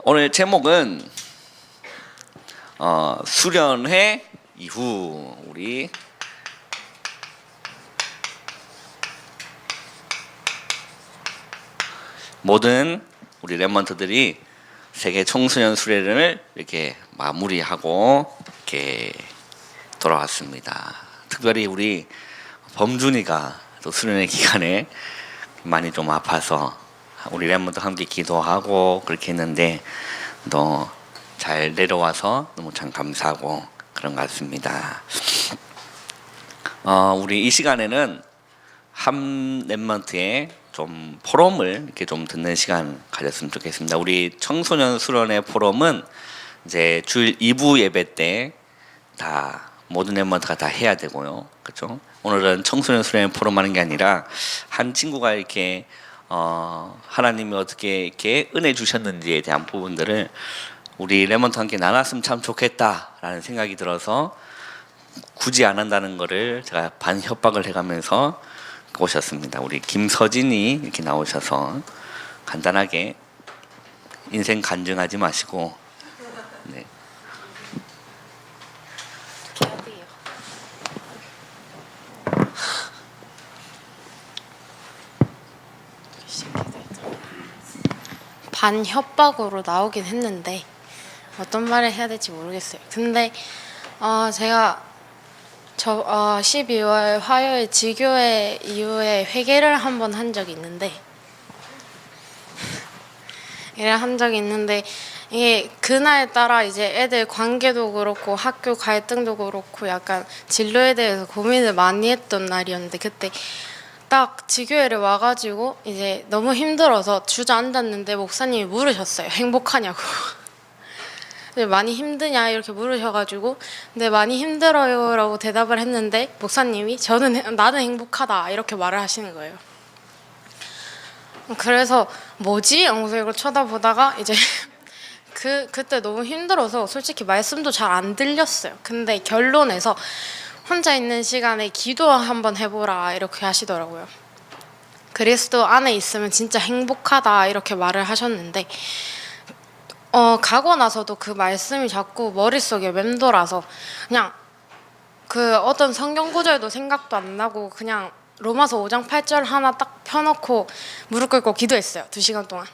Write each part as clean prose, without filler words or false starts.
오늘 제목은 수련회 이후 우리 모든 우리 랩먼트들이 세계 청소년 수련회를 이렇게 마무리하고 이렇게 돌아왔습니다. 특별히 우리 범준이가 또 수련회 기간에 많이 좀 아파서 우리 랩먼트 함께 기도하고 그렇게 했는데 또 잘 내려와서 너무 참 감사하고 그런 것 같습니다. 우리 이 시간에는 한 랩먼트의 좀 포럼을 이렇게 좀 듣는 시간 가졌으면 좋겠습니다. 우리 청소년 수련회 포럼은 이제 주일 2부 예배 때 다 모든 랩먼트가 다 해야 되고요, 그렇죠? 오늘은 청소년 수련회 포럼 하는 게 아니라 한 친구가 이렇게 하나님이 어떻게 이렇게 은혜 주셨는지에 대한 부분들을 우리 랩먼트와 함께 나눴으면 참 좋겠다라는 생각이 들어서 굳이 안 한다는 거를 제가 반 협박을 해가면서 오셨습니다. 우리 김서진이 이렇게 나오셔서 간단하게 인생 간증하지 마시고 네. 반 협박으로 나오긴 했는데 어떤 말을 해야 될지 모르겠어요. 근데 제가 12월 화요일 지교회 이후에 회개를 한번 한 적이 있는데 이게 그날에 따라 이제 애들 관계도 그렇고 학교 갈등도 그렇고 약간 진로에 대해서 고민을 많이 했던 날이었는데 그때 딱 지교회를 와가지고 이제 너무 힘들어서 주저앉았는데 목사님이 물으셨어요. 행복하냐고. 많이 힘드냐 이렇게 물으셔가지고 근데 많이 힘들어요 라고 대답을 했는데 목사님이 나는 행복하다 이렇게 말을 하시는 거예요. 그래서 뭐지? 하고서 이걸 쳐다보다가 이제 그때 너무 힘들어서 솔직히 말씀도 잘 안 들렸어요. 근데 결론에서 혼자 있는 시간에 기도 한번 해보라 이렇게 하시더라고요. 그리스도 안에 있으면 진짜 행복하다 이렇게 말을 하셨는데 가고 나서도 그 말씀이 자꾸 머릿속에 맴돌아서 그냥 그 어떤 성경 구절도 생각도 안 나고 그냥 로마서 5장 8절 하나 딱 펴놓고 무릎 꿇고 기도했어요. 2시간 동안.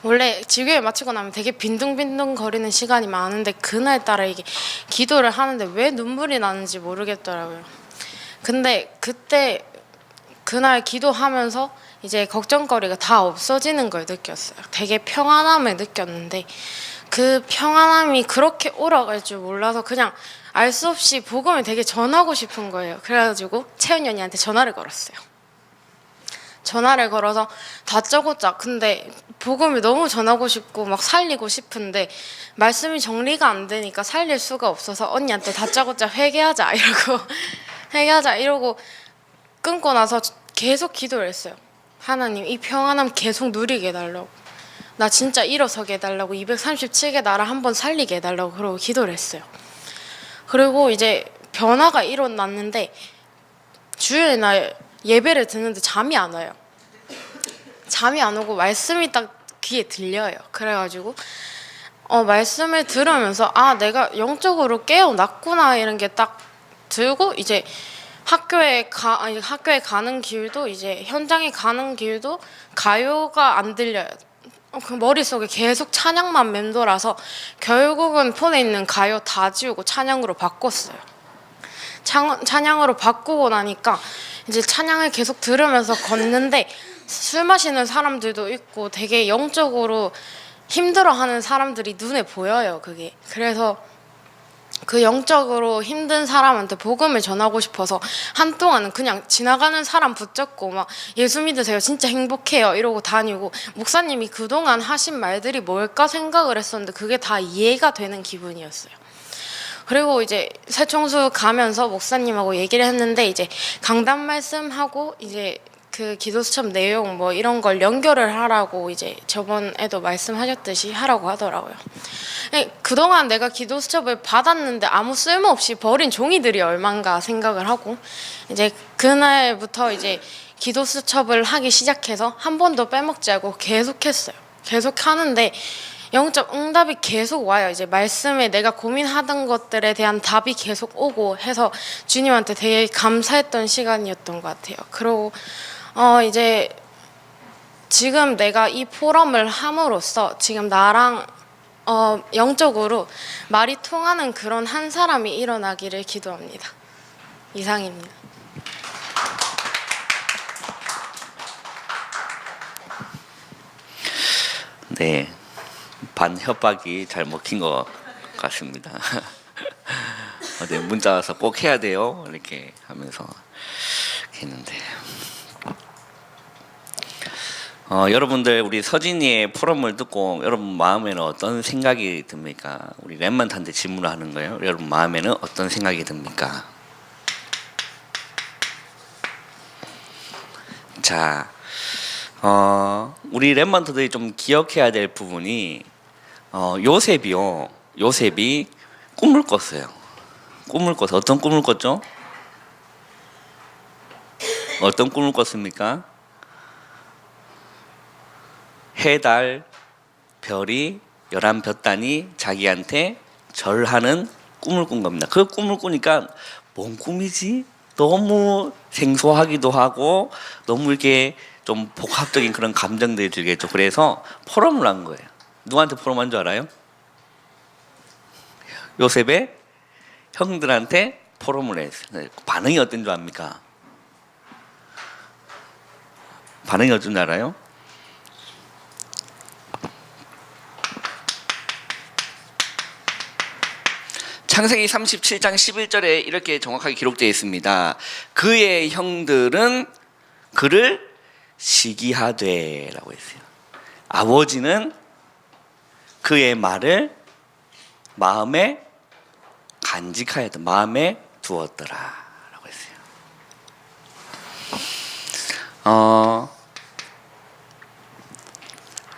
원래 지교회 마치고 나면 되게 빈둥빈둥 거리는 시간이 많은데 그날따라 이게 기도를 하는데 왜 눈물이 나는지 모르겠더라고요. 근데 그날 기도하면서 이제 걱정거리가 다 없어지는 걸 느꼈어요. 되게 평안함을 느꼈는데 그 평안함이 그렇게 오라갈 줄 몰라서 그냥 알 수 없이 복음을 되게 전하고 싶은 거예요. 그래가지고 채은이 언니한테 전화를 걸었어요. 전화를 걸어서 다짜고짜 근데 복음을 너무 전하고 싶고 막 살리고 싶은데 말씀이 정리가 안 되니까 살릴 수가 없어서 언니한테 다짜고짜 회개하자 이러고 끊고 나서 계속 기도를 했어요. 하나님 이 평안함 계속 누리게 해달라고, 나 진짜 일어서게 해달라고, 237개 나라 한번 살리게 해달라고 그러고 기도를 했어요. 그리고 이제 변화가 일어났는데 주일의 날 예배를 듣는데 잠이 안 와요. 잠이 안 오고 말씀이 딱 귀에 들려요. 그래가지고 말씀을 들으면서 내가 영적으로 깨어났구나 이런 게 딱 들고 이제 학교에 가는 길도 이제 현장에 가는 길도 가요가 안 들려요. 그 머릿속에 계속 찬양만 맴돌아서 결국은 폰에 있는 가요 다 지우고 찬양으로 바꿨어요. 찬양으로 바꾸고 나니까 이제 찬양을 계속 들으면서 걷는데 술 마시는 사람들도 있고 되게 영적으로 힘들어하는 사람들이 눈에 보여요. 그게 그래서 그 영적으로 힘든 사람한테 복음을 전하고 싶어서 한동안은 그냥 지나가는 사람 붙잡고 막 예수 믿으세요 진짜 행복해요 이러고 다니고 목사님이 그동안 하신 말들이 뭘까 생각을 했었는데 그게 다 이해가 되는 기분이었어요. 그리고 이제 새청수 가면서 목사님하고 얘기를 했는데 이제 강단 말씀하고 이제 그 기도 수첩 내용 뭐 이런 걸 연결을 하라고 이제 저번에도 말씀하셨듯이 하라고 하더라고요. 그동안 내가 기도 수첩을 받았는데 아무 쓸모없이 버린 종이들이 얼만가 생각을 하고 이제 그날부터 이제 기도 수첩을 하기 시작해서 한 번도 빼먹지 않고 계속했어요. 계속 하는데 영적 응답이 계속 와요. 이제 말씀에 내가 고민하던 것들에 대한 답이 계속 오고 해서 주님한테 되게 감사했던 시간이었던 것 같아요. 그리고 이제 지금 내가 이 포럼을 함으로써 지금 나랑 영적으로 말이 통하는 그런 한 사람이 일어나기를 기도합니다. 이상입니다. 네, 반 협박이 잘 먹힌 것 같습니다. 네, 문자 와서 꼭 해야 돼요 이렇게 하면서 했는데 여러분들 우리 서진이의 포럼을 듣고 여러분 마음에는 어떤 생각이 듭니까? 우리 랩먼트한테 질문을 하는 거예요. 여러분 마음에는 어떤 생각이 듭니까? 자, 우리 랩먼트들이 좀 기억해야 될 부분이 요셉이 꿈을 꿨어요. 꿈을 꿔서 어떤 꿈을 꿨죠? 어떤 꿈을 꿨습니까? 해, 달, 별이 11볕단이 자기한테 절하는 꿈을 꾼 겁니다. 그 꿈을 꾸니까 뭔 꿈이지? 너무 생소하기도 하고 너무 이렇게 좀 복합적인 그런 감정들이 들겠죠. 그래서 포럼을 한 거예요. 누구한테 포럼한 줄 알아요? 요셉의 형들한테 포럼을 했어요. 반응이 어떤 줄 압니까? 반응이 어떤 줄 알아요? 창세기 37장 11절에 이렇게 정확하게 기록되어 있습니다. 그의 형들은 그를 시기하되 라고 했어요. 아버지는 그의 말을 마음에 간직하였다. 마음에 두었더라 라고 했어요.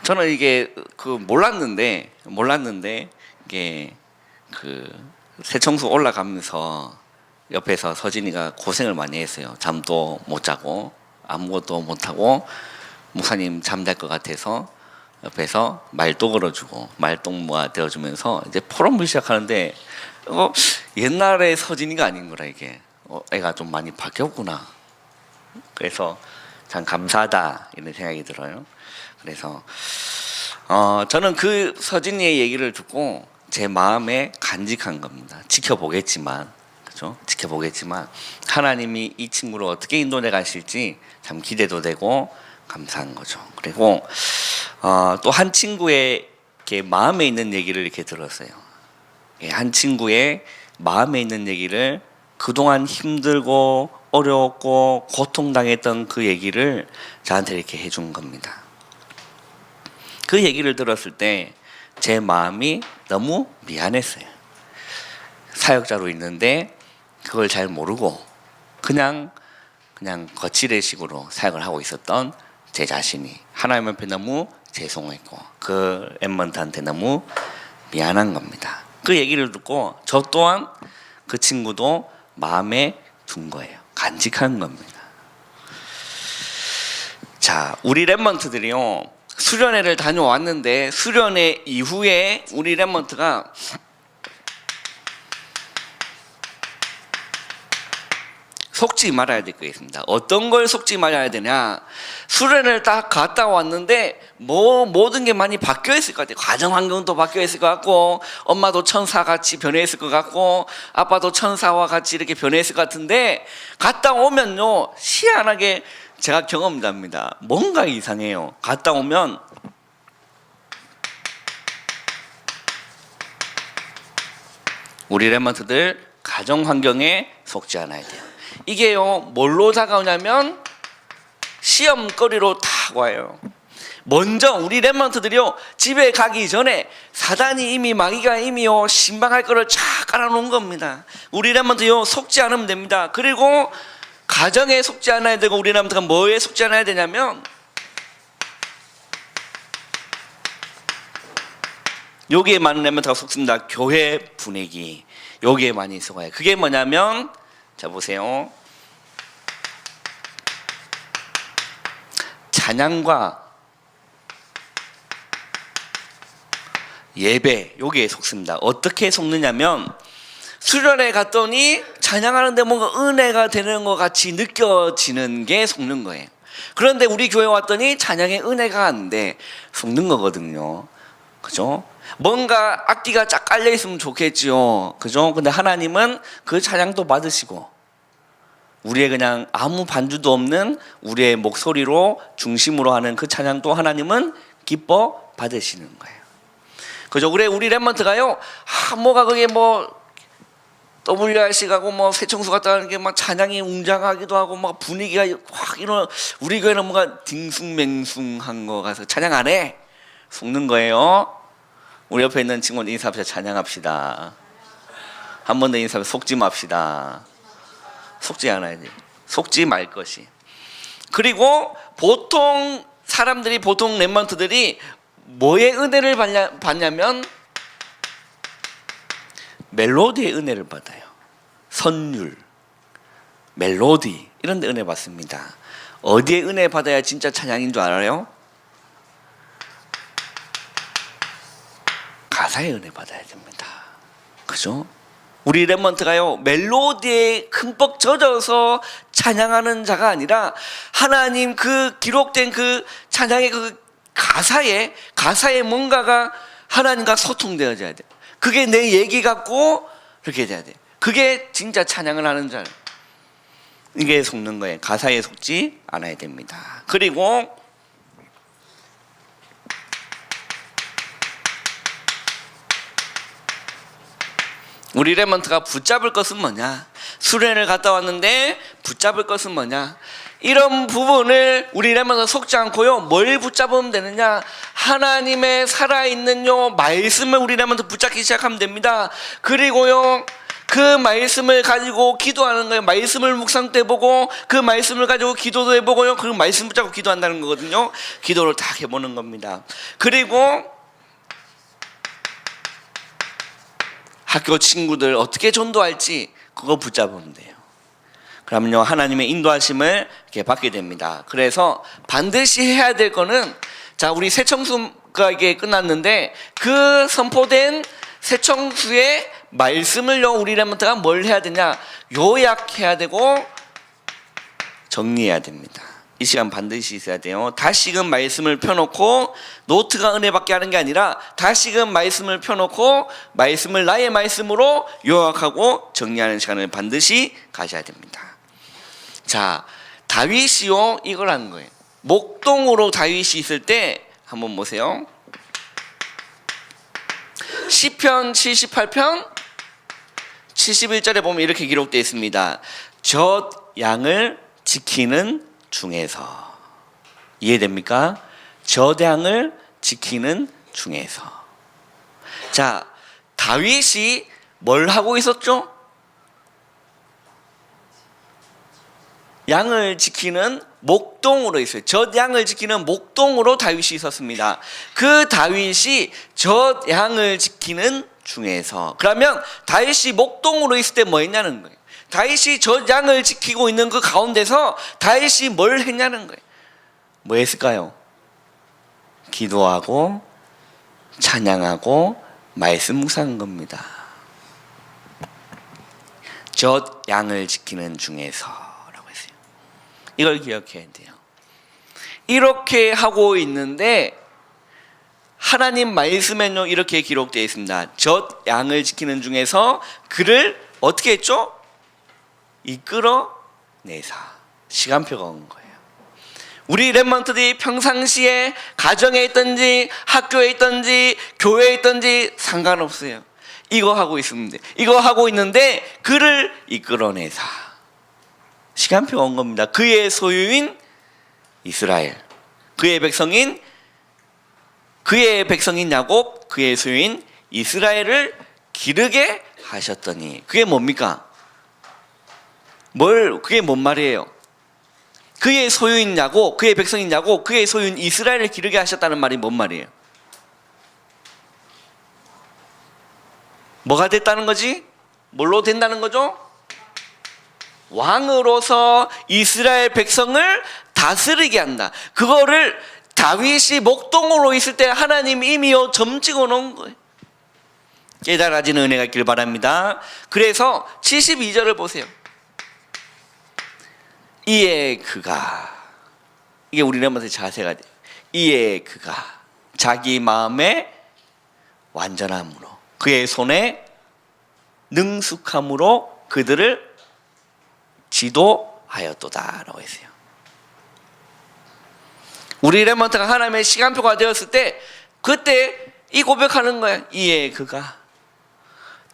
저는 이게 몰랐는데 이게 새청소 올라가면서 옆에서 서진이가 고생을 많이 했어요. 잠도 못 자고 아무것도 못 하고 목사님 잠잘 것 같아서 옆에서 말도 걸어주고 말동무가 되어주면서 이제 포럼을 시작하는데 옛날의 서진이가 아닌 거라 이게 애가 좀 많이 바뀌었구나. 그래서 참 감사하다 이런 생각이 들어요. 그래서 저는 그 서진이의 얘기를 듣고 제 마음에 간직한 겁니다. 지켜보겠지만, 그죠? 지켜보겠지만 하나님이 이 친구를 어떻게 인도해 가실지 참 기대도 되고 감사한 거죠. 그리고 또 한 친구의 이렇게 마음에 있는 얘기를 이렇게 들었어요. 한 친구의 마음에 있는 얘기를 그동안 힘들고 어려웠고 고통당했던 그 얘기를 저한테 이렇게 해준 겁니다. 그 얘기를 들었을 때 제 마음이 너무 미안했어요. 사역자로 있는데 그걸 잘 모르고 그냥 거칠의식으로 사역을 하고 있었던 제 자신이 하나님 앞에 너무 죄송했고 그 엠먼트한테 너무 미안한 겁니다. 그 얘기를 듣고 저 또한 그 친구도 마음에 둔 거예요. 간직한 겁니다. 자, 우리 랩먼트들이요 수련회를 다녀왔는데 수련회 이후에 우리 랩먼트가 속지 말아야 될 게 있습니다. 어떤 걸 속지 말아야 되냐? 수련회를 딱 갔다 왔는데 모든 게 많이 바뀌어 있을 것 같아요. 가정 환경도 바뀌어 있을 것 같고 엄마도 천사같이 변해 있을 것 같고 아빠도 천사와 같이 이렇게 변해 있을 것 같은데 갔다 오면요 희한하게 제가 경험합니다. 뭔가 이상해요. 갔다 오면 우리 랩먼트들 가정 환경에 속지 않아야 돼요. 이게요 뭘로 다가오냐면 시험거리로 다 와요. 먼저 우리 랩먼트들이요 집에 가기 전에 사단이 이미 마귀가 이미요 신방할 거를 쫙 깔아놓은 겁니다. 우리 랩먼트요 속지 않으면 됩니다. 그리고 가정에 속지 않아야 되고 우리 랩먼트가 뭐에 속지 않아야 되냐면 여기에 많은 랩먼트가 속습니다. 교회 분위기 여기에 많이 속아요. 그게 뭐냐면 자 보세요. 찬양과 예배 여기에 속습니다. 어떻게 속느냐면 수련회 갔더니 찬양하는데 뭔가 은혜가 되는 것 같이 느껴지는 게 속는 거예요. 그런데 우리 교회 왔더니 찬양에 은혜가 안 돼. 속는 거거든요. 그죠? 뭔가 악기가 쫙 깔려 있으면 좋겠지요. 그죠? 근데 하나님은 그 찬양도 받으시고 우리의 그냥 아무 반주도 없는 우리의 목소리로 중심으로 하는 그 찬양도 하나님은 기뻐 받으시는 거예요. 그죠? 우리 랩먼트가요. 뭐가 그게 뭐 WRC 가고 뭐 새청수 갔다 하는 게 막 찬양이 웅장하기도 하고 막 분위기가 확 이런 우리 교회는 뭔가 딩숭맹숭한 거 가서 찬양 안 해. 속는 거예요. 우리 옆에 있는 친구들 인사합시다. 찬양합시다. 한 번 더 인사하면 속지 맙시다. 속지 않아야지. 속지 말 것이. 그리고 보통 사람들이 보통 랩먼트들이 뭐의 은혜를 받냐면 멜로디의 은혜를 받아요. 선율, 멜로디 이런 데 은혜 받습니다. 어디에 은혜 받아야 진짜 찬양인 줄 알아요? 가사에 은혜 받아야 됩니다. 그죠? 우리 랩먼트가요 멜로디에 흠뻑 젖어서 찬양하는 자가 아니라 하나님 그 기록된 그 찬양의 그 가사에 뭔가가 하나님과 소통되어져야 돼. 그게 내 얘기 같고 그렇게 돼야 돼. 그게 진짜 찬양을 하는 자. 이게 속는 거예요. 가사에 속지 않아야 됩니다. 그리고 우리 랩먼트가 붙잡을 것은 뭐냐? 수련을 갔다 왔는데 붙잡을 것은 뭐냐? 이런 부분을 우리 랩먼트가 속지 않고요. 뭘 붙잡으면 되느냐? 하나님의 살아있는 말씀을 우리 랩먼트 붙잡기 시작하면 됩니다. 그리고요. 그 말씀을 가지고 기도하는 거예요. 말씀을 묵상도 해보고 그 말씀을 가지고 기도도 해보고요. 그 말씀 붙잡고 기도한다는 거거든요. 기도를 딱 해보는 겁니다. 그리고 학교 친구들 어떻게 전도할지 그거 붙잡으면 돼요. 그러면요 하나님의 인도하심을 이렇게 받게 됩니다. 그래서 반드시 해야 될 거는 자 우리 새청수가 이게 끝났는데 그 선포된 새청수의 말씀을요 우리 랩먼트가 뭘 해야 되냐 요약해야 되고 정리해야 됩니다. 이 시간 반드시 있어야 돼요. 다시금 말씀을 펴놓고 노트가 은혜받게 하는 게 아니라 다시금 말씀을 펴놓고 말씀을 나의 말씀으로 요약하고 정리하는 시간을 반드시 가셔야 됩니다. 자 다윗이요 이걸 한 거예요. 목동으로 다윗이 있을 때 한번 보세요. 시편 78편 71절에 보면 이렇게 기록되어 있습니다. 젖 양을 지키는 중에서 이해됩니까? 젖 양을 지키는 중에서. 자 다윗이 뭘 하고 있었죠? 양을 지키는 목동으로 있어요. 젖 양을 지키는 목동으로 다윗이 있었습니다. 그 다윗이 젖 양을 지키는 중에서. 그러면 다윗이 목동으로 있을 때 뭐 했냐는 거예요. 다윗이 젖 양을 지키고 있는 그 가운데서 다윗이 뭘 했냐는 거예요. 뭐 했을까요? 기도하고 찬양하고 말씀 묵상한 겁니다. 젖 양을 지키는 중에서 이걸 기억해야 돼요. 이렇게 하고 있는데 하나님 말씀에는 이렇게 기록되어 있습니다. 젖 양을 지키는 중에서 그를 어떻게 했죠? 이끌어내사. 시간표가 온 거예요. 우리 랩먼트들이 평상시에 가정에 있든지 학교에 있든지 교회에 있든지 상관없어요. 이거 하고 있습니다. 이거 하고 있는데 그를 이끌어내사. 시간표가 온 겁니다. 그의 소유인 이스라엘, 그의 백성인 야곱, 그의 소유인 이스라엘을 기르게 하셨더니 그게 뭡니까? 그게 뭔 말이에요? 그의 소유인 야곱, 그의 백성인 야곱, 그의 소유인 이스라엘을 기르게 하셨다는 말이 뭔 말이에요? 뭐가 됐다는 거지? 뭘로 된다는 거죠? 왕으로서 이스라엘 백성을 다스리게 한다. 그거를 다윗이 목동으로 있을 때 하나님이 이미 점 찍어 놓은 거예요. 깨달아지는 은혜가 있길 바랍니다. 그래서 72절을 보세요. 이에 그가, 이게 우리 렘넌트의 자세가 돼요. 이에 그가 자기 마음의 완전함으로 그의 손에 능숙함으로 그들을 지도하였도다 라고 했어요. 우리 렘넌트가 하나님의 시간표가 되었을 때 그때 이 고백하는 거야. 이에 그가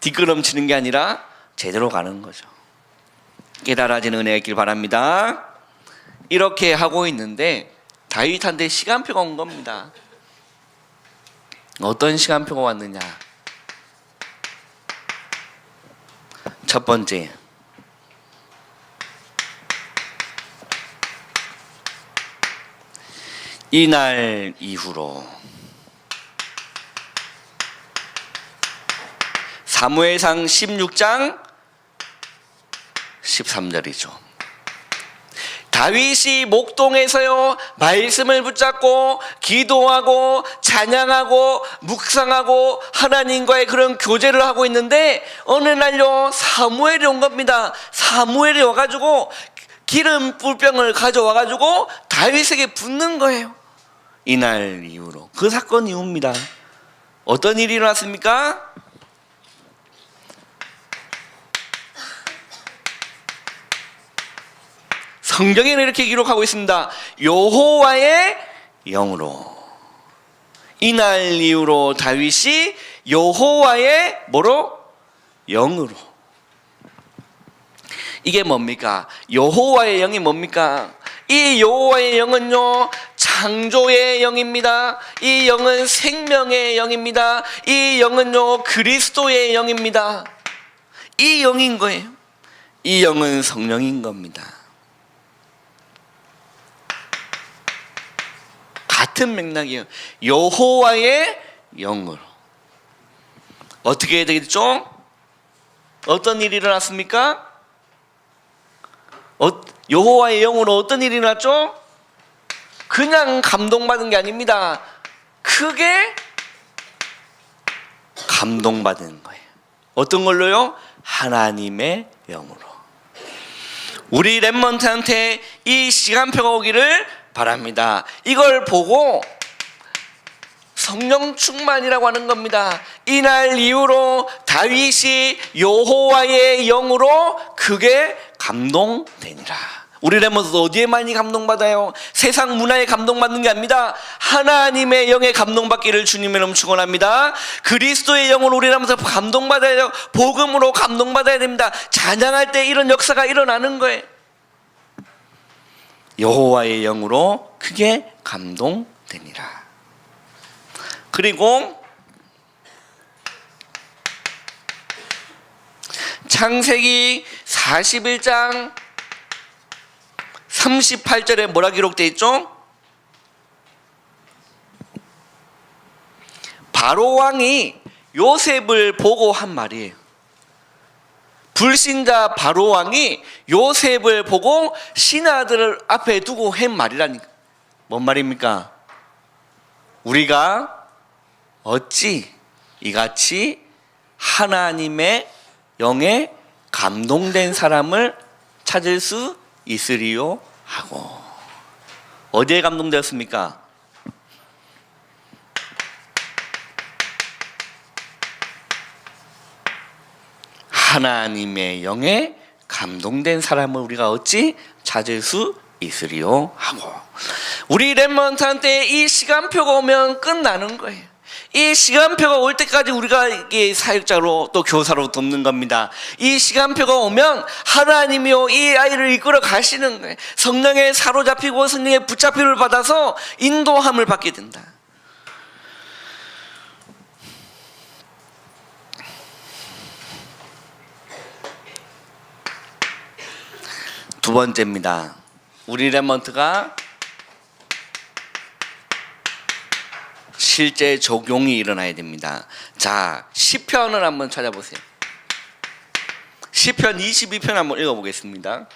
뒷걸음치는 게 아니라 제대로 가는 거죠. 깨달아지는 은혜가 있길 바랍니다. 이렇게 하고 있는데 다윗한테 시간표가 온 겁니다. 어떤 시간표가 왔느냐? 첫 번째, 이날 이후로 사무엘상 16장 13절이죠. 다윗이 목동에서요 말씀을 붙잡고 기도하고 찬양하고 묵상하고 하나님과의 그런 교제를 하고 있는데 어느 날요 사무엘이 온 겁니다. 사무엘이 와가지고 기름 뿔병을 가져와가지고 다윗에게 붓는 거예요. 이날 이후로 그 사건 이후입니다. 어떤 일이 일어났습니까? 성경에는 이렇게 기록하고 있습니다. 여호와의 영으로. 이날 이후로 다윗이 여호와의 뭐로? 영으로. 이게 뭡니까? 여호와의 영이 뭡니까? 이 여호와의 영은요 창조의 영입니다. 이 영은 생명의 영입니다. 이 영은요 그리스도의 영입니다. 이 영인 거예요. 이 영은 성령인 겁니다. 같은 맥락이에요. 여호와의 영으로. 어떻게 해야 되겠죠? 어떤 일이 일어났습니까? 여호와의 영으로 어떤 일이 일어났죠? 그냥 감동받은 게 아닙니다. 크게 감동받은 거예요. 어떤 걸로요? 하나님의 영으로. 우리 렘넌트한테 이 시간표가 오기를 바랍니다. 이걸 보고 성령 충만이라고 하는 겁니다. 이날 이후로 다윗이 여호와의 영으로 크게 감동되니라. 우리 렘넌트도 어디에 많이 감동받아요? 세상 문화에 감동받는 게 아닙니다. 하나님의 영에 감동받기를 주님의 이름으로 축원합니다. 그리스도의 영으로 우리 렘넌트 감동받아야 돼요. 복음으로 감동받아야 됩니다. 찬양할 때 이런 역사가 일어나는 거예요. 여호와의 영으로 크게 감동되니라. 그리고 창세기 41장 38절에 뭐라 기록되어 있죠? 바로 왕이 요셉을 보고 한 말이에요. 불신자 바로 왕이 요셉을 보고 신하들을 앞에 두고 한 말이라니까. 뭔 말입니까? 우리가 어찌 이같이 하나님의 영에 감동된 사람을 찾을 수 있으리요 하고. 어디에 감동되었습니까? 하나님의 영에 감동된 사람을 우리가 어찌 찾을 수 있으리요 하고. 우리 렘넌트한테 이 시간표가 오면 끝나는 거예요. 이 시간표가 올 때까지 우리가 이게 사역자로 또 교사로 돕는 겁니다. 이 시간표가 오면 하나님이요 이 아이를 이끌어 가시는 거예요. 성령에 사로잡히고 성령의 붙잡힘을 받아서 인도함을 받게 된다. 두 번째입니다. 우리 렘넌트가 실제 적용이 일어나야 됩니다. 자, 시편을 한번 찾아보세요. 시편 22편 한번 읽어보겠습니다.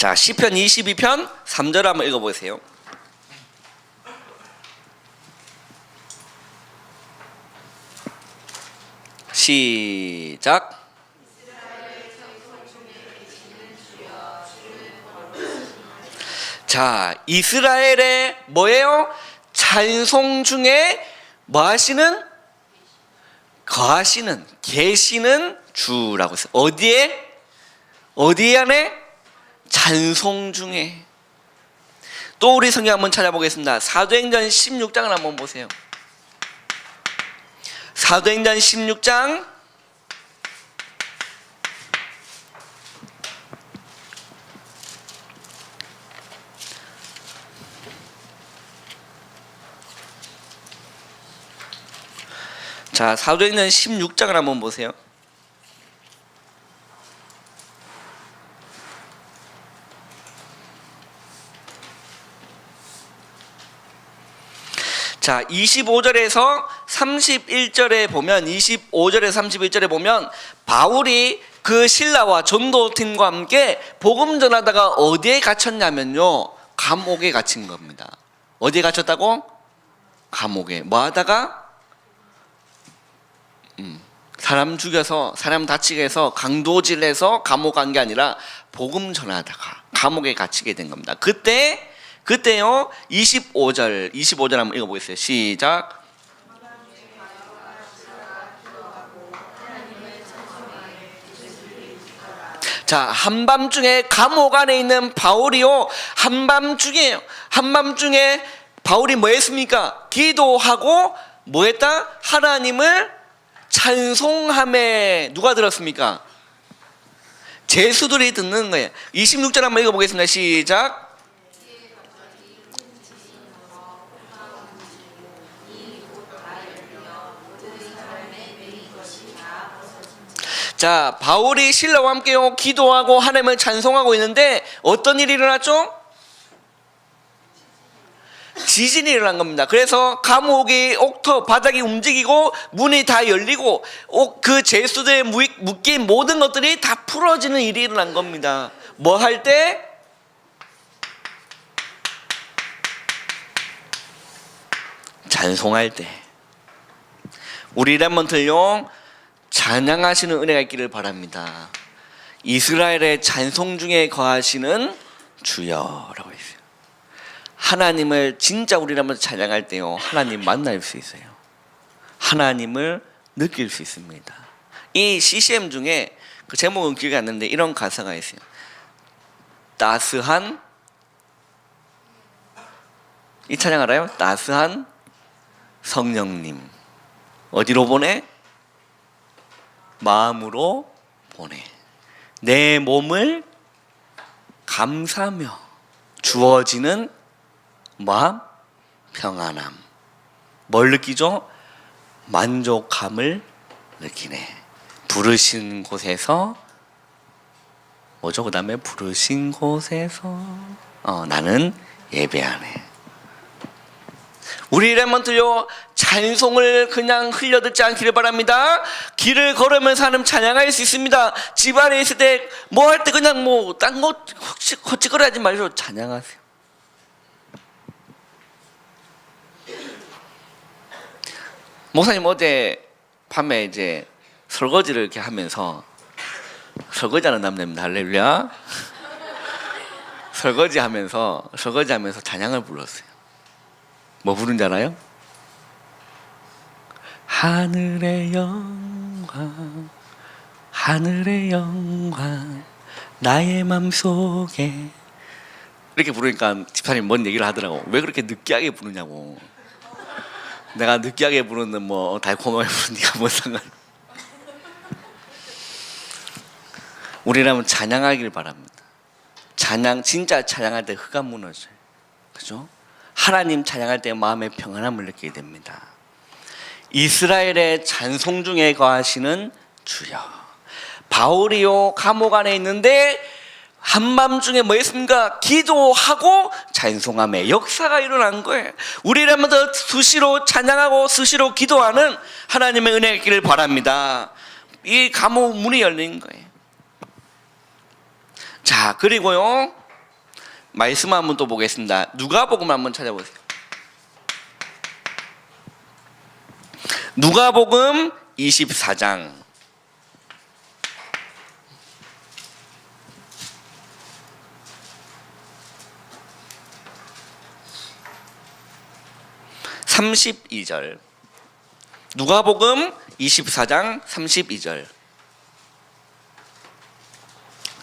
자, 시편 22편 3절 한번 읽어보세요. 시작. 자, 이스라엘의 뭐예요? 찬송 중에 뭐 하시는? 거하시는, 계시는 주라고 했어요. 어디에? 어디 안에? 찬송 중에. 또 우리 성경 한번 찾아보겠습니다. 사도행전 16장을 한번 보세요. 사도행전 16장 자, 사도행전 16장을 한번 보세요. 자, 25절에서 31절에 보면 25절에서 31절에 보면 바울이 그 신라와 전도팀과 함께 복음 전하다가 어디에 갇혔냐면요, 감옥에 갇힌 겁니다. 어디에 갇혔다고? 감옥에. 뭐 하다가? 사람 죽여서, 사람 다치게 해서, 강도질해서 감옥 간 게 아니라 복음 전하다가 감옥에 갇히게 된 겁니다. 그때요 25절 한번 읽어보겠어요. 시작. 자, 한밤중에 감옥 안에 있는 바울이요, 한밤중에 바울이 뭐 했습니까? 기도하고 뭐 했다? 하나님을 찬송함에 누가 들었습니까? 제수들이 듣는 거예요. 26절 한번 읽어보겠습니다. 시작. 자, 바울이 신라와 함께 기도하고 하나님을 찬송하고 있는데 어떤 일이 일어났죠? 지진이 일어난 겁니다. 그래서 감옥이 바닥이 움직이고 문이 다 열리고 그 죄수들의 묶인 모든 것들이 다 풀어지는 일이 일어난 겁니다. 뭐 할 때? 찬송할 때. 우리 랩먼트요, 찬양하시는 은혜가 있기를 바랍니다. 이스라엘의 찬송 중에 거하시는 주여라고 했어요. 하나님을 진짜 우리라면 찬양할 때요, 하나님 만날 수 있어요. 하나님을 느낄 수 있습니다. 이 CCM 중에 그 제목은 기억이 안 나는데 이런 가사가 있어요. 따스한, 이 찬양 알아요? 따스한 성령님 어디로 보내? 마음으로 보내. 내 몸을 감사하며 주어지는 마음 평안함. 뭘 느끼죠? 만족함을 느끼네. 부르신 곳에서 뭐죠? 그 다음에 부르신 곳에서 나는 예배하네. 우리 랩먼트요, 찬송을 그냥 흘려듣지 않기를 바랍니다. 길을 걸으면서 하나님 찬양할 수 있습니다. 집안에 있을 때 뭐 할 때 그냥 뭐 딴 거 헛짓거리하지 말고 찬양하세요. 목사님 어제 밤에 이제 설거지를 이렇게 하면서, 설거지하는 남자입니다. 할렐루야. 설거지하면서 찬양을 불렀어요. 뭐 부른지 알아요? 하늘의 영광, 하늘의 영광, 나의 맘속에. 이렇게 부르니까 집사님 뭔 얘기를 하더라고. 왜 그렇게 느끼하게 부르냐고. 내가 느끼하게 부르는 뭐 달콤하게 부르니까 뭔 상관. 우리라면 찬양하기를 바랍니다. 진짜 찬양할 때 흑암 무너져요. 그죠? 하나님 찬양할 때 마음의 평안함을 느끼게 됩니다. 이스라엘의 찬송 중에 거하시는 주여. 바울이요, 감옥 안에 있는데 한밤중에 뭐 했습니까? 기도하고 찬송함에 역사가 일어난 거예요. 우리라면 더 수시로 찬양하고 수시로 기도하는 하나님의 은혜가 있기를 바랍니다. 이 감옥 문이 열린 거예요. 자, 그리고요, 말씀 한번 또 보겠습니다. 누가복음 한번 찾아보세요. 누가복음 24장 32절. 누가복음 24장 32절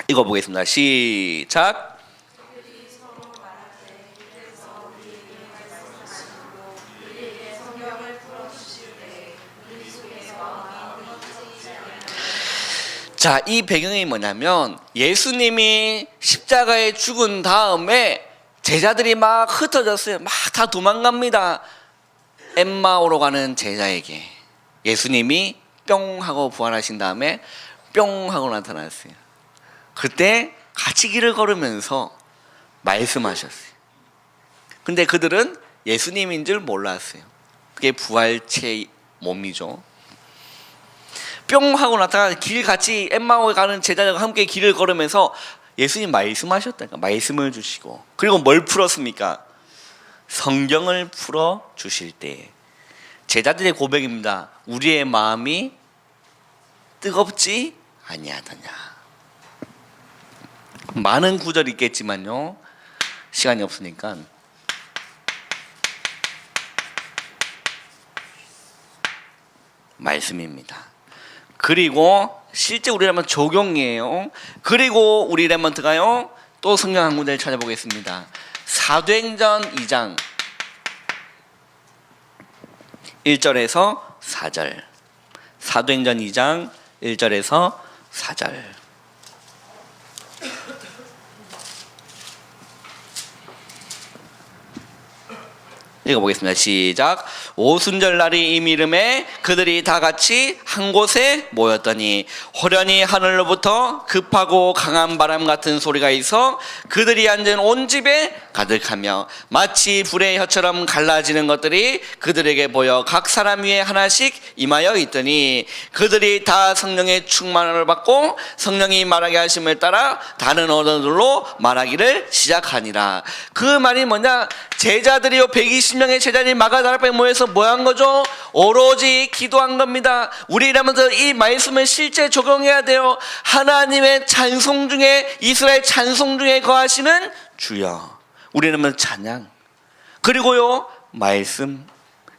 읽어보겠습니다. 시작. 자, 이 배경이 뭐냐면 예수님이 십자가에 죽은 다음에 제자들이 막 흩어졌어요. 막 다 도망갑니다. 엠마오로 가는 제자에게 예수님이 뿅 하고 부활하신 다음에 뿅 하고 나타났어요. 그때 같이 길을 걸으면서 말씀하셨어요. 근데 그들은 예수님인 줄 몰랐어요. 그게 부활체의 몸이죠. 뿅 하고 나타나 길 같이 엠마오에 가는 제자들과 함께 길을 걸으면서 예수님 말씀하셨다니까. 말씀을 주시고 그리고 뭘 풀었습니까? 성경을 풀어 주실 때 제자들의 고백입니다. 우리의 마음이 뜨겁지 아니하더냐. 많은 구절이 있겠지만요, 시간이 없으니까 말씀입니다. 그리고 실제 우리 레몬트 적용이에요. 그리고 우리 레몬트가요 또 성경 한 군데를 찾아보겠습니다. 사도행전 2장 1절에서 4절. 사도행전 2장 1절에서 4절. 읽어보겠습니다. 시작. 오순절 날이 이미름에 그들이 다 같이 한 곳에 모였더니 호련히 하늘로부터 급하고 강한 바람 같은 소리가 있어 그들이 앉은 온 집에 가득하며 마치 불의 혀처럼 갈라지는 것들이 그들에게 보여 각 사람 위에 하나씩 임하여 있더니 그들이 다 성령의 충만을 받고 성령이 말하게 하심을 따라 다른 언어들로 말하기를 시작하니라. 그 말이 뭐냐? 제자들이요 120명의 제자들이 마가다락방에 모여서 뭐 한 거죠? 오로지 기도한 겁니다. 우리라면서 이 말씀을 실제 적용해야 돼요. 하나님의 찬송 중에 이스라엘 찬송 중에 거하시는 주여. 우리라면 찬양, 그리고요 말씀,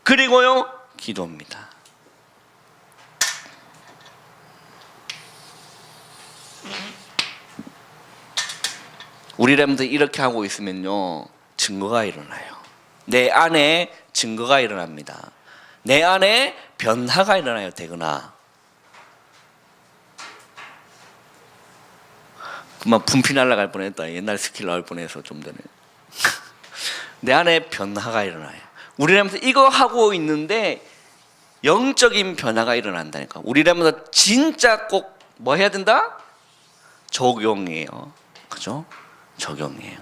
그리고요 기도입니다. 우리라면서 이렇게 하고 있으면요 증거가 일어나요. 내 안에 증거가 일어납니다. 내 안에 변화가 일어나요. 되거나 그만 분피 날아갈 뻔했다. 옛날 스킬 나올 뻔해서 좀 전에 내 안에 변화가 일어나요. 우리라면서 이거 하고 있는데 영적인 변화가 일어난다니까. 우리라면서 진짜 꼭 뭐 해야 된다? 적용이에요. 그죠? 적용이에요.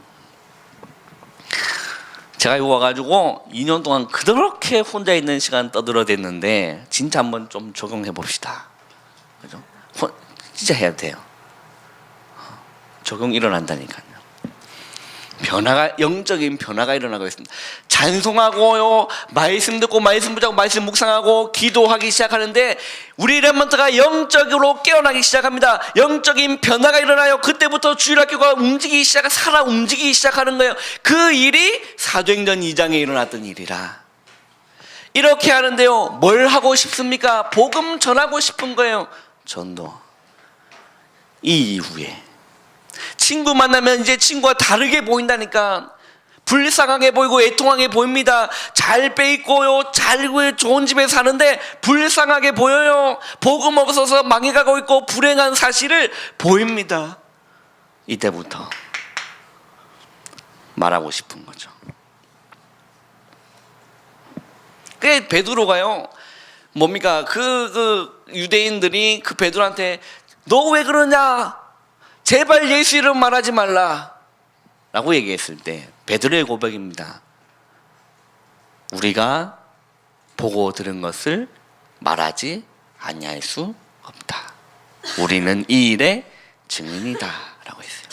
제가 이거 와가지고 2년 동안 그렇게 혼자 있는 시간 떠들어댔는데 진짜 한번 좀 적용해 봅시다. 그죠? 진짜 해야 돼요. 적용 일어난다니까요. 변화가, 영적인 변화가 일어나고 있습니다. 찬송하고요, 말씀 듣고 말씀 붙잡고 말씀 묵상하고 기도하기 시작하는데 우리 렘넌트가 영적으로 깨어나기 시작합니다. 영적인 변화가 일어나요. 그때부터 주일학교가 움직이기 살아 움직이기 시작하는 거예요. 그 일이 사도행전 2장에 일어났던 일이라. 이렇게 하는데요, 뭘 하고 싶습니까? 복음 전하고 싶은 거예요. 전도. 이 이후에 친구 만나면 이제 친구가 다르게 보인다니까. 불쌍하게 보이고 애통하게 보입니다. 잘 빼입고요, 잘 좋은 집에 사는데 불쌍하게 보여요. 복음 없어서 망해가고 있고 불행한 사실을 보입니다. 이때부터 말하고 싶은 거죠. 그게 베드로가요, 뭡니까? 그 유대인들이 그 베드로한테 너 왜 그러냐? 제발 예수 이름 말하지 말라 라고 얘기했을 때 베드로의 고백입니다. 우리가 보고 들은 것을 말하지 아니할 수 없다. 우리는 이 일의 증인이다 라고 했어요.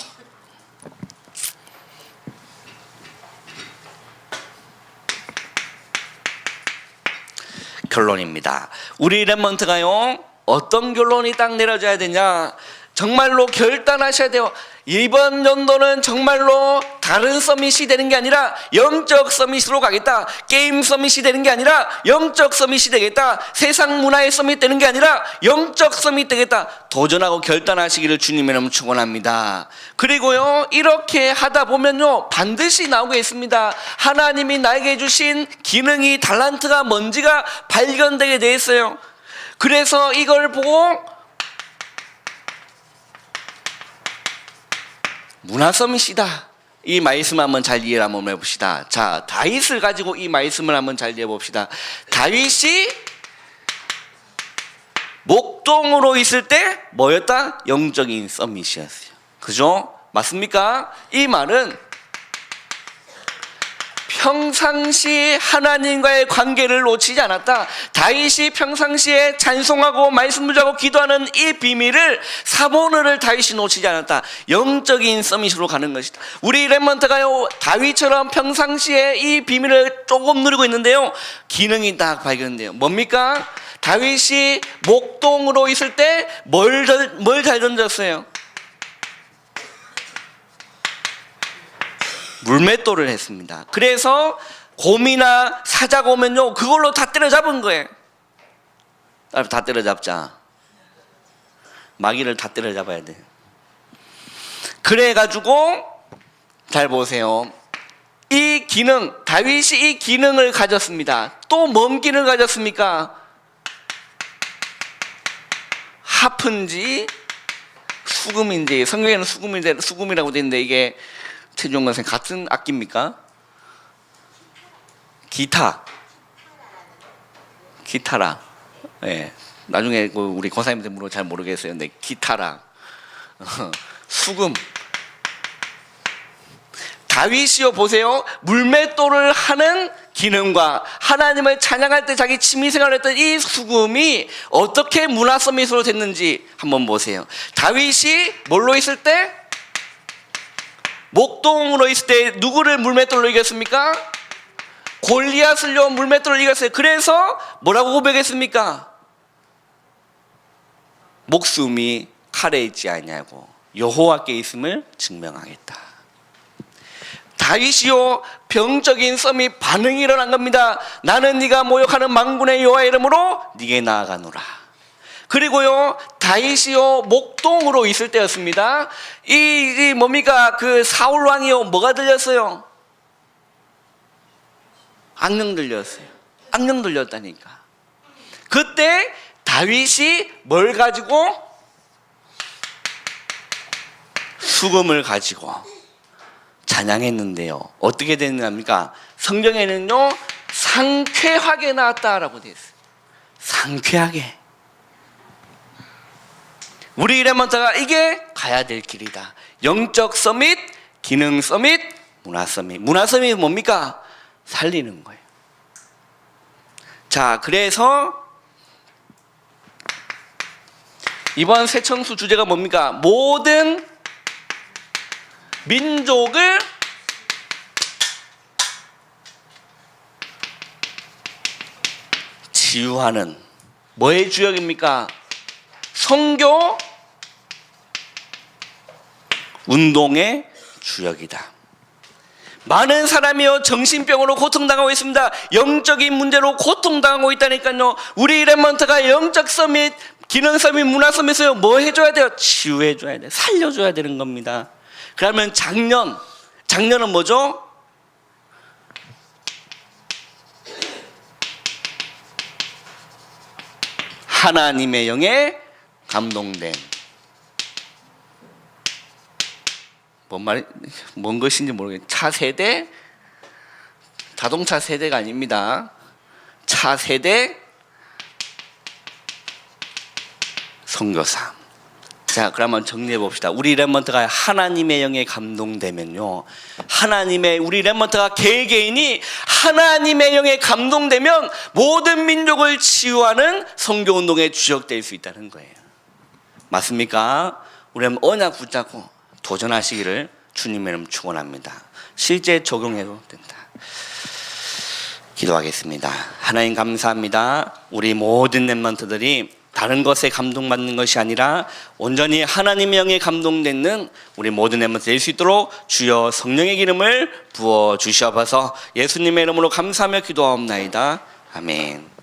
결론입니다. 우리 랩먼트가요, 어떤 결론이 딱 내려져야 되냐? 정말로 결단하셔야 돼요. 이번 연도는 정말로 다른 서밋이 되는 게 아니라 영적 서밋으로 가겠다. 게임 서밋이 되는 게 아니라 영적 서밋이 되겠다. 세상 문화의 서밋 되는 게 아니라 영적 서밋 되겠다. 도전하고 결단하시기를 주님의 이름으로 축원합니다. 그리고요, 이렇게 하다 보면요, 반드시 나오게 있습니다. 하나님이 나에게 주신 기능이, 달란트가 뭔지가 발견되게 돼 있어요. 그래서 이걸 보고 문화 서밋이다, 이 말씀 한번 잘 이해를 한번 해봅시다. 자, 다윗을 가지고 이 말씀을 한번 잘 이해해 봅시다. 다윗이 목동으로 있을 때 뭐였다? 영적인 서밋이었어요. 그죠? 맞습니까? 이 말은 평상시 하나님과의 관계를 놓치지 않았다. 다윗이 평상시에 찬송하고 말씀 묻자고 기도하는 이 비밀을, 사모를 다윗이 놓치지 않았다. 영적인 서밋으로 가는 것이다. 우리 랩먼트가요, 다윗처럼 평상시에 이 비밀을 조금 누리고 있는데요, 기능이 딱 발견돼요. 뭡니까? 다윗이 목동으로 있을 때 뭘 잘 던졌어요? 물맷돌을 했습니다. 그래서 곰이나 사자가 오면요, 그걸로 다 때려잡은 거예요. 다 때려잡자. 마귀를 다 때려잡아야 돼. 그래가지고 잘 보세요. 이 기능, 다윗이 이 기능을 가졌습니다. 또 뭔 기능을 가졌습니까? 하프인지 수금인지, 성경에는 수금이라고 되어 있는데, 이게 최종 선생 같은 악기입니까? 기타라. 예. 나중에 우리 권사님들 물어 잘 모르겠어요. 근데 기타라. 수금. 다윗이요, 보세요. 물맷돌을 하는 기능과 하나님을 찬양할 때 자기 취미생활을 했던 이 수금이 어떻게 문화 서밋으로 됐는지 한번 보세요. 다윗이 뭘로 있을 때? 목동으로 있을 때 누구를 물맷돌로 이겼습니까? 골리앗을요, 물맷돌로 이겼어요. 그래서 뭐라고 고백했습니까? 목숨이 칼에 있지 않냐고, 여호와께 있음을 증명하겠다. 다윗이요, 병적인 서밋 반응이 일어난 겁니다. 나는 네가 모욕하는 만군의 여호와의 이름으로 네게 나아가노라. 그리고요, 다윗이요, 목동으로 있을 때였습니다. 이 뭡니까? 그 사울 왕이요, 뭐가 들렸어요? 악령 들렸어요. 악령 들렸다니까. 그때 다윗이 뭘 가지고? 수금을 가지고 찬양했는데요, 어떻게 됐습니까? 성경에는요, 상쾌하게 나왔다라고 되어 있어요. 상쾌하게. 우리 랩먼트가 이게 가야 될 길이다. 영적 서밋, 기능 서밋, 문화 서밋. 문화 서밋이 뭡니까? 살리는 거예요. 자, 그래서 이번 새청수 주제가 뭡니까? 모든 민족을 치유하는 뭐의 주역입니까? 선교 운동의 주역이다. 많은 사람이요, 정신병으로 고통당하고 있습니다. 영적인 문제로 고통당하고 있다니까요. 우리 랩먼트가 영적 서밋, 기능 서밋, 문화 서밋을 뭐 해줘야 돼요? 치유해줘야 돼요. 살려줘야 되는 겁니다. 그러면 작년은 뭐죠? 하나님의 영에 감동된, 뭔 것인지 모르겠어요. 차세대, 자동차 세대가 아닙니다. 차세대 선교사. 자, 그러면 정리해 봅시다. 우리 랩먼트가 하나님의 영에 감동되면요, 우리 랩먼트가 개개인이 하나님의 영에 감동되면 모든 민족을 치유하는 선교운동에 주역될 수 있다는 거예요. 맞습니까? 우리 언약 붙잡고 도전하시기를 주님의 이름 축원합니다. 실제 적용해도 된다. 기도하겠습니다. 하나님 감사합니다. 우리 모든 랩런트들이 다른 것에 감동받는 것이 아니라 온전히 하나님의 영에 감동되는 우리 모든 랩런트 될 수 있도록 주여 성령의 기름을 부어 주시옵소서. 예수님의 이름으로 감사하며 기도하옵나이다. 아멘.